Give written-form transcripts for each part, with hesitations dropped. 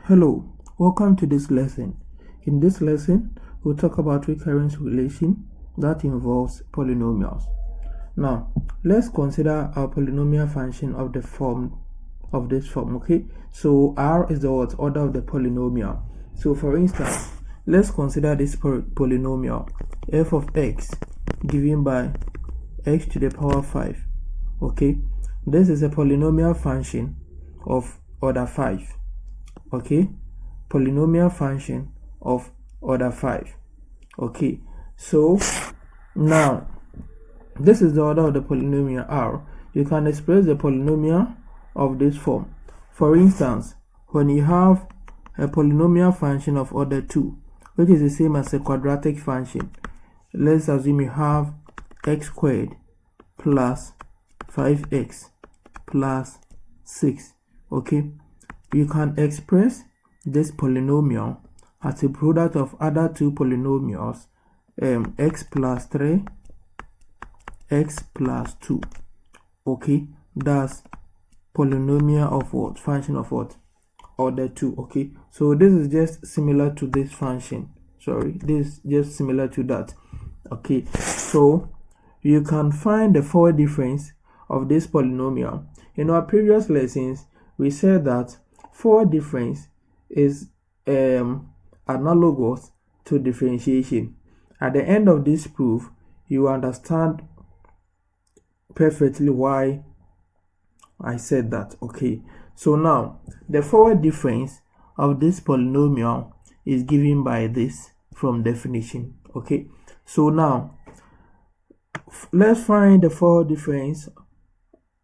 Hello, welcome to this lesson. In this lesson, we'll talk about recurrence relation that involves polynomials. Now, let's consider our polynomial function of this form, okay? So R is the order of the polynomial. So for instance, let's consider this polynomial f of x given by x to the power 5, okay? This is a polynomial function of order 5. Okay, polynomial function of order 5. Okay, so now this is the order of the polynomial R. You can express the polynomial of this form. For instance, when you have a polynomial function of order 2, which is the same as a quadratic function, let's assume you have x squared plus 5x plus 6. Okay, you can express this polynomial as a product of other two polynomials, x plus 3, x plus 2. Okay, that's polynomial of what? Function of what? Order 2. Okay, so this is just similar to this function. Sorry, this is just similar to that. Okay, so you can find the forward difference of this polynomial. In our previous lessons, we said that forward difference is analogous to differentiation. At the end of this proof, you understand perfectly why I said that. Okay, so now the forward difference of this polynomial is given by this from definition. Okay, so now let's find the forward difference.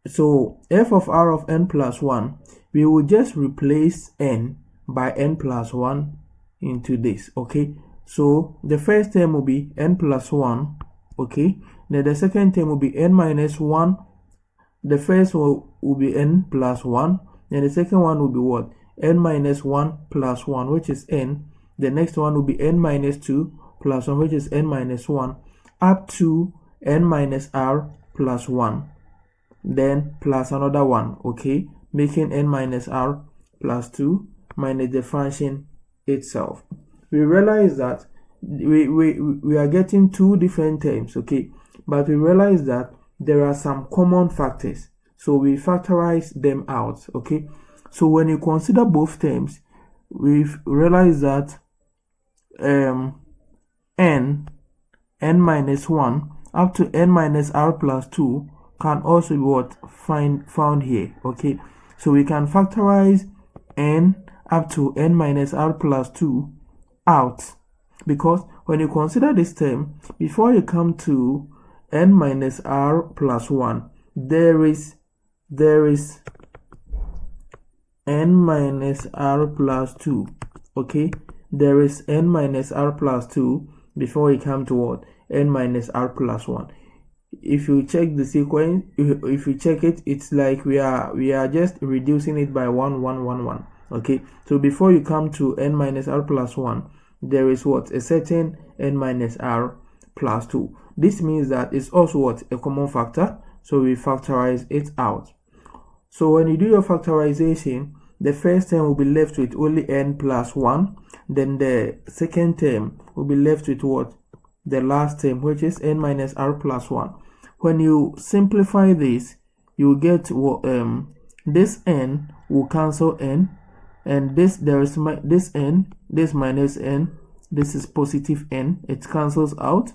So f of r of n plus 1, we will just replace n by n plus 1 into this. Okay, so the first term will be n plus 1. Okay, then the second term will be n minus 1. The first will be n plus 1, then the second one will be what? N minus 1 plus 1, which is n. The next one will be n minus 2 plus 1, which is n minus 1, up to n minus r plus 1, then plus another 1. Okay, making n minus r plus 2 minus the function itself. We realize that we are getting two different terms, okay, but we realize that there are some common factors, so we factorize them out. Okay, so when you consider both terms, we've realized that n minus 1 up to n minus r plus 2 can also be what? Found here. Okay, so we can factorize n up to n minus r plus 2 out, because when you consider this term, before you come to n minus r plus 1, there is n minus r plus 2. Okay, there is n minus r plus 2 before you come to what? N minus r plus 1. If you check the sequence, if you check it, it's like we are just reducing it by 1 1 1 1. Okay, so before you come to n minus r plus 1, there is what? A certain n minus r plus 2. This means that it's also what? A common factor, so we factorize it out. So when you do your factorization, the first term will be left with only n plus 1, then the second term will be left with what? The last term, which is n minus r plus 1. When you simplify this, you get this n will cancel n, and this n, this minus n, this is positive n, it cancels out.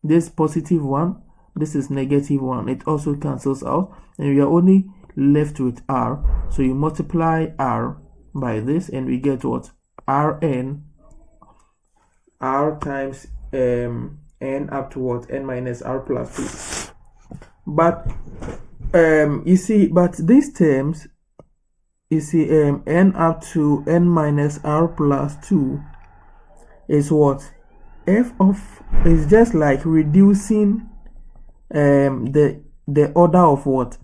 This positive 1, this is negative 1, it also cancels out, and we are only left with r. So you multiply r by this, and we get what? Rn, r times n up to what? N minus r plus 2. But you see, but these terms, you see, n up to n minus r plus 2 is what? F of is just like reducing the order of what?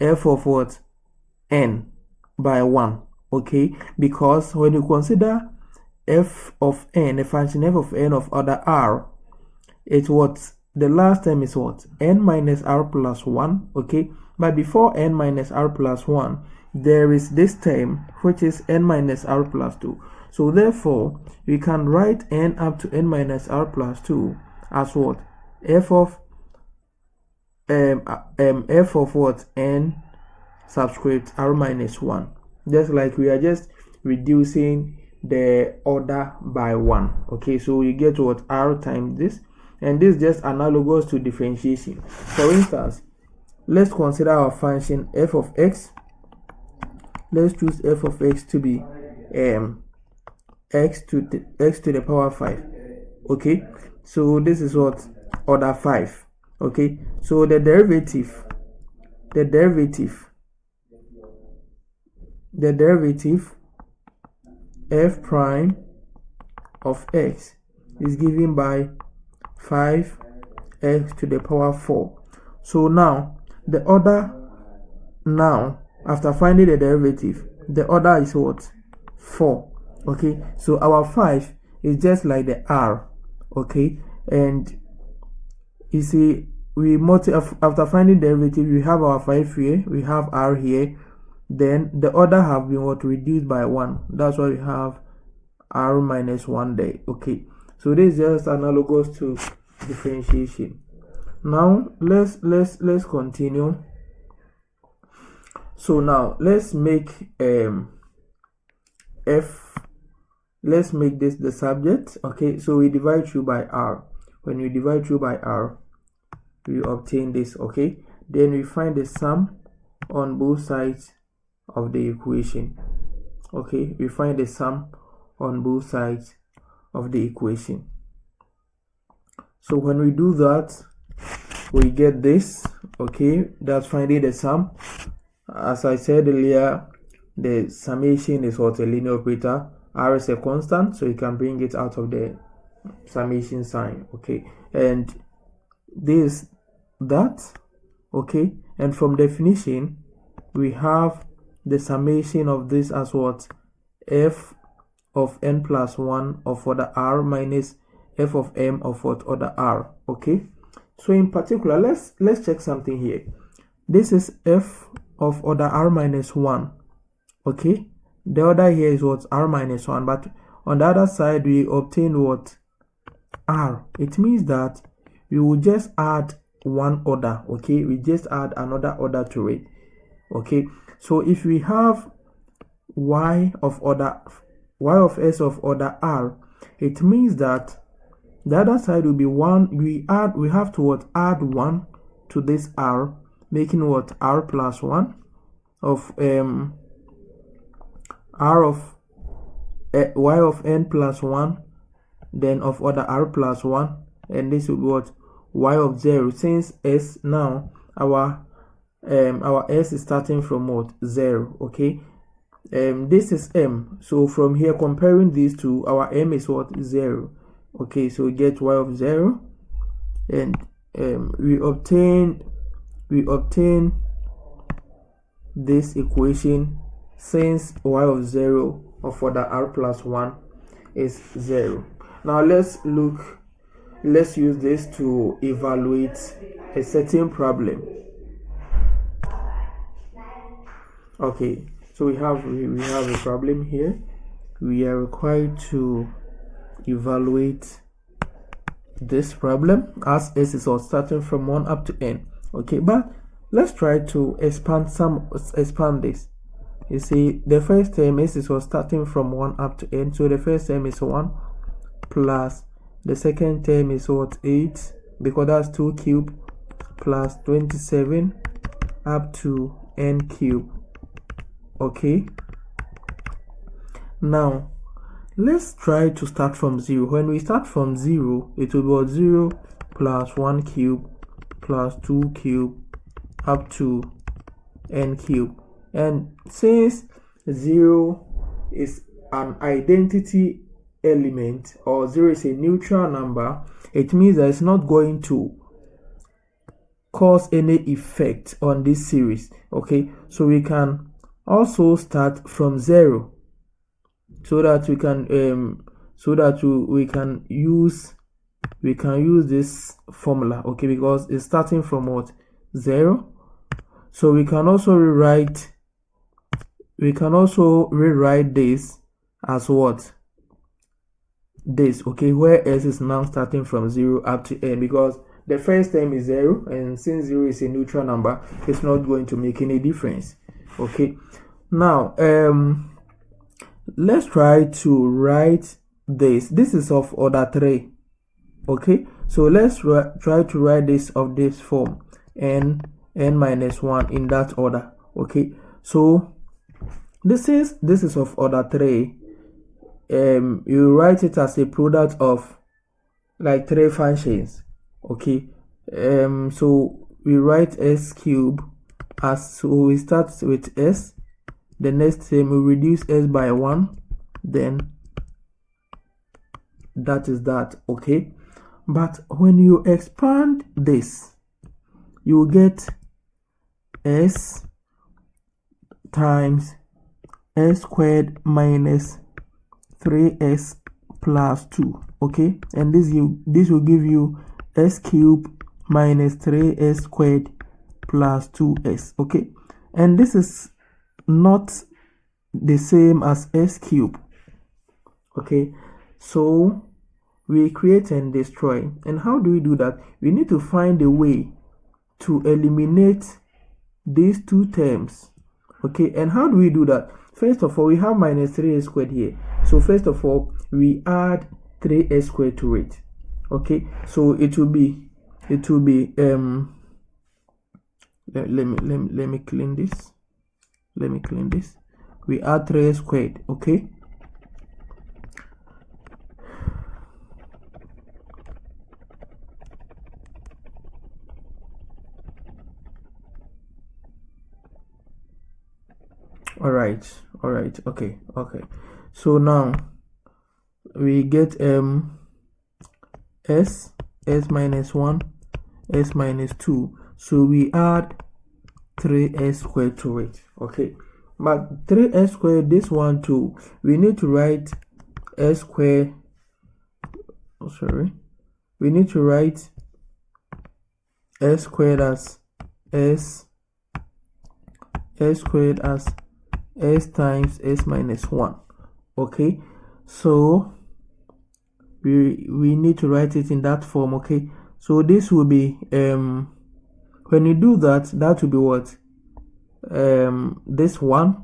F of what? N by 1. Okay, because when you consider f of n, a function f of n of order r, it's what? The last term is what? N minus r plus 1. Okay, but before n minus r plus 1, there is this term which is n minus r plus 2. So therefore we can write n up to n minus r plus 2 as what? F of what? N subscript r minus 1. Just like we are just reducing the order by 1. Okay, so you get what? R times this, and this is just analogous to differentiation. For instance, let's consider our function f of x. Let's choose f of x to be x to the power 5. Okay, so this is what? Order 5. Okay, so the derivative f prime of x is given by 5x to the power 4. So now the order, now after finding the derivative, the order is what? 4. Okay, so our 5 is just like the r. Okay, and you see, we after finding derivative, we have our 5 here, we have r here, then the order have been what? Reduced by 1. That's why we have r minus 1 there. Okay, so this is just analogous to differentiation. Now let's continue. So now let's make let's make this the subject. Okay, so we divide through by r. When we divide through by r, we obtain this. Okay, then we find the sum on both sides of the equation. Okay, we find the sum on both sides of the equation. So when we do that, we get this. Okay, that's finding the sum. As I said earlier, the summation is what? A linear operator. R is a constant, so you can bring it out of the summation sign. Okay, and this, that. Okay, and from definition we have the summation of this as what? F of n plus 1 of order r minus f of m of what? Order r. Okay, so in particular, let's check something here. This is f of order r minus 1. Okay, the order here is what? R minus 1, but on the other side we obtain what? R. It means that we will just add one order. Okay, we just add another order to it. Okay, so if we have y of s of order r, it means that the other side will be 1. We have to what? Add 1 to this r, making what? R plus 1 of r of y of n plus 1, then of order r plus 1, and this will be what? Y of 0. Since s, now our s is starting from what? 0. Okay, this is m, so from here comparing these two, our m is what? 0. Okay, so we get y of 0, and we obtain this equation since y of 0 of order r plus 1 is 0. Now let's use this to evaluate a certain problem. Okay, so we have a problem here. We are required to evaluate this problem as s is all starting from 1 up to n. Okay, but let's try to expand this. You see, the first term s is all starting from 1 up to n, so the first term is 1 plus the second term is what? 8, because that's 2 cube plus 27 up to n cube. Okay, now let's try to start from 0. When we start from 0, it will be 0 plus 1 cube plus 2 cube up to n cube. And since 0 is an identity element, or 0 is a neutral number, it means that it's not going to cause any effect on this series. Okay, so we can also start from 0 so that we can use this formula. Okay, because it's starting from what? 0. So we can also rewrite we can also rewrite this as what? This, okay, where s is now starting from 0 up to n, because the first term is 0, and since 0 is a neutral number, it's not going to make any difference. Okay, now let's try to write this. This is of order 3. Okay, so let's try to write this of this form, n minus 1 in that order. Okay, so this is of order 3. You write it as a product of like 3 functions. Okay, so we write s cube as, so we start with s, the next time we reduce s by 1, then that is that. Okay, but when you expand this, you get s times s squared minus 3s plus 2. Okay, and this will give you s cubed minus 3s squared plus 2s. Okay, and this is not the same as s cubed. Okay, so we create and destroy. And how do we do that? We need to find a way to eliminate these two terms. Okay, and how do we do that? First of all, we have minus 3s squared here. So first of all, we add 3s squared to it. Okay, so it will be let me clean this. We add 3s squared. Okay, all right, okay, so now we get s minus 1, s minus 2, so we add 3s squared to it. Okay, but 3s squared, this one too, we need to write s squared, we need to write s squared as s squared as s times s minus 1. Okay, so we need to write it in that form. Okay, so this will be when you do that, that will be what? This one,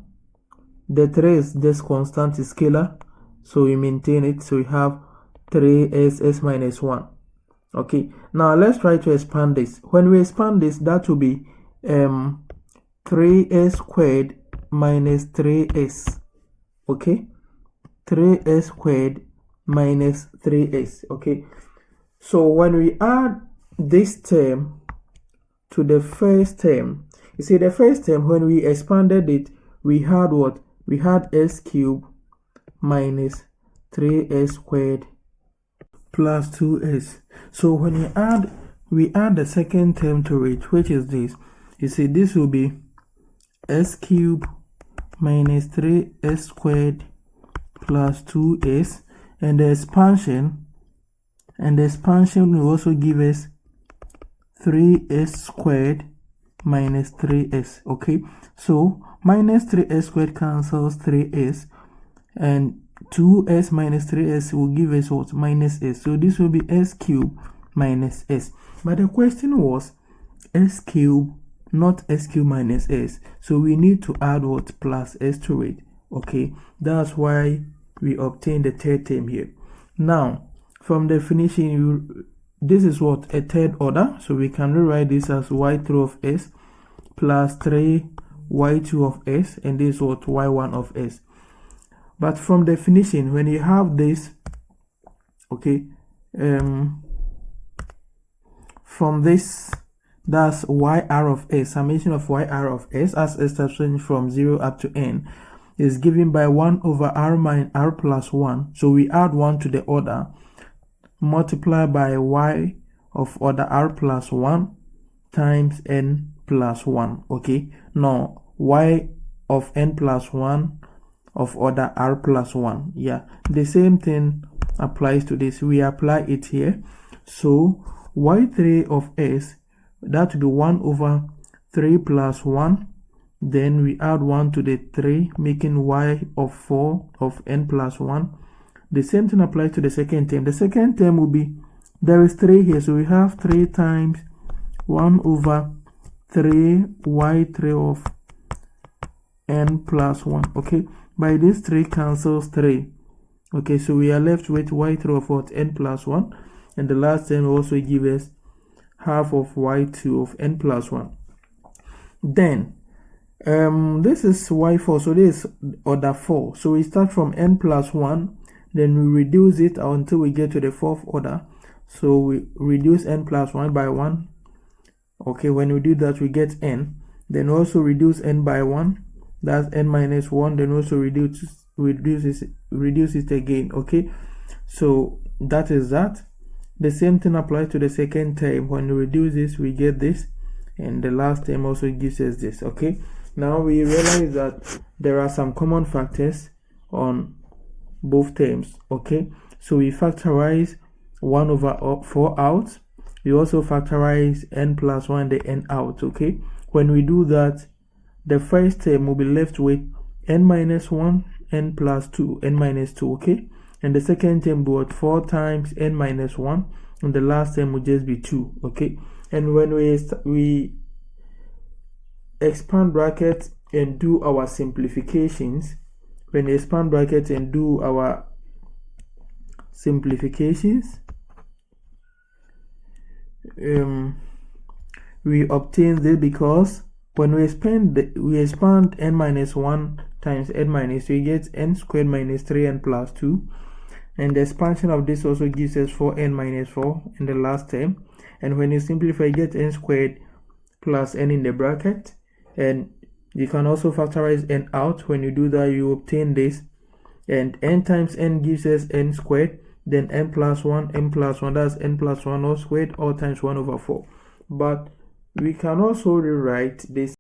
the 3 is this constant, is scalar, so we maintain it, so we have 3s minus 1. Okay, now let's try to expand this. When we expand this, that will be 3s squared minus 3s. Okay, 3s squared minus 3s. Okay, so when we add this term to the first term, you see the first term, when we expanded it, we had what? We had s cubed minus 3s squared plus 2s. So when we add the second term to it, which is this, you see this will be s cubed minus 3s squared plus 2s, and the expansion will also give us 3s squared minus 3s. Okay, so minus 3s squared cancels 3s, and 2s minus 3s will give us what? Minus s. So this will be s cubed minus s. But the question was s cubed, not s cubed minus s. So we need to add what? Plus s to it. Okay, that's why we obtain the third term here. Now, from definition, this is what? A third order. So we can rewrite this as y3 of s plus 3 y2 of s, and this is what? Y1 of s. But from definition, when you have this, okay, from this, that's yr of s, summation of yr of s as s starting from 0 up to n, is given by 1 over r minus r plus 1. So we add 1 to the order, multiply by y of order r plus 1 times n plus 1. Okay, now y of n plus 1 of order r plus 1. Yeah, the same thing applies to this. We apply it here. So y3 of s, that will be 1 over 3 plus 1 then we add 1 to the 3, making y of 4 of n plus 1. The same thing applies to the second term. The second term will be, there is 3 here, so we have 3 times 1 over 3 y3 of n plus 1. Okay, by this 3 cancels 3. Okay, so we are left with y3 of what? N plus 1. And the last term also gives us half of y2 of n plus 1. Then this is y4, so this is order 4. So we start from n plus 1, then we reduce it until we get to the fourth order. So we reduce n plus 1 by 1. Okay, when we do that, we get n. Then also reduce n by 1, that's n minus 1. Then also reduce it again. Okay, so that is that. The same thing applies to the second term. When we reduce this, we get this, and the last term also gives us this. Okay, now we realize that there are some common factors on both terms. Okay, so we factorize 1 over 4 out. We also factorize n plus 1, the n out. Okay, when we do that, the first term will be left with n minus 1, n plus 2, n minus 2. Okay, and the second term will be 4 times n minus 1, and the last term will just be 2. Okay, and when we expand brackets and do our simplifications, when we expand brackets and do our simplifications, we obtain this, because when we expand n minus 1 times n minus 2, we get n squared minus 3n plus 2, and the expansion of this also gives us 4n minus 4 in the last term. And when you simplify, you get n squared plus n in the bracket, and you can also factorize n out. When you do that, you obtain this, and n times n gives us n squared, then n plus 1, that's n plus 1 all squared, all times 1 over 4. But we can also rewrite this